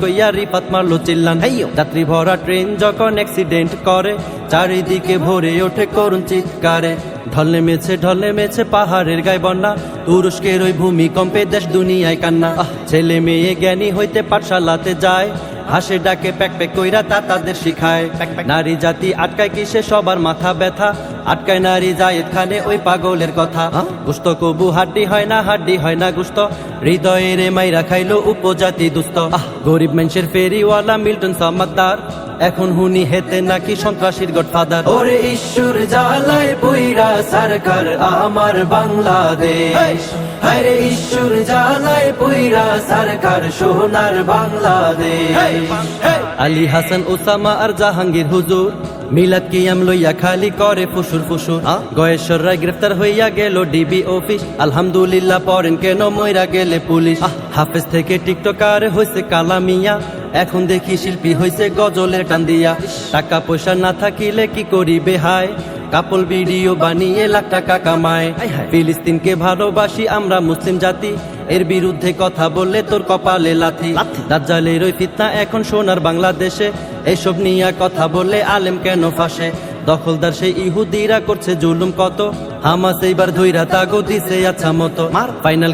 কইয়া রিপাত মারলো চিল্লান, যাত্রী ভরা ট্রেন যখন অ্যাক্সিডেন্ট করে চারিদিকে ভরে ওঠে করুণ চিৎকারে। ঢল নেমেছে পাহাড়ের গায়ে বন্যা, তুরস্কের ওই ভূমিকম্পে দেশ দুনিয়ায় কান্না। ছেলে মেয়ে জ্ঞানী হইতে পাঠশালাতে যায়, হাসে ডাকে প্যাক প্যাক কইরা তা তাদের শিখায়। নারী জাতি আটকায় কিসে সবার মাথা ব্যথা, আটকায় নারী জায়েদ খানে ওই পাগলের কথা। গুস্ত কবু হাড্ডি হয় না গুস্ত, হৃদয়ের মাইরা খাইলো উপজাতি দুস্থ। গরিব মানুষের ফেরিওয়ালা মিল্টন সামাদ্দার, এখন হুনি হেতে নাকি সন্ত্রাসীর গডফাদার। ওরে ঈশ্বর জ্বালায় পুইরা সরকার আমার বাংলাদেশ, হরে ঈশ্বর জ্বালায় পুইরা সরকার সোনার বাংলাদেশ। আলী হাসান ওসামা আর জাহাঙ্গীর হুজুর মিলাদ কিয়াম লইয়া খালি করে ফুসুর ফুসুর। গয়েশ্বর রায় গ্রেফতার হইয়া গেল ডিবি অফিস, আলহামদুলিল্লাহ পড়েন কেন মইরা গেলে পুলিশ। হাফেজ থেকে টিকটকার হইছে কালামিয়া, এখন দেখি শিল্পী হইছে গজলের টান দিয়া। টাকা পয়সা না থাকিলে কি করিবে হায়, কাপল ভিডিও বানিয়ে লাখ টাকা কামায়। ফিলিস্তিনকে ভালোবাসি আমরা মুসলিম জাতি, এর বিরুদ্ধে কথা বললে তোর কপালে লাথি। দাজ্জালের ওই ফিতনা এখন সোনার বাংলাদেশে, এসব নিয়ে কথা বললে আলেম কেন ফাঁসে। দখলদার সেই ইহুদিরা করছে জুলুম কত, হামাস এইবার ধইরা তাগো দিছে আচ্ছা মতো। ফাইনাল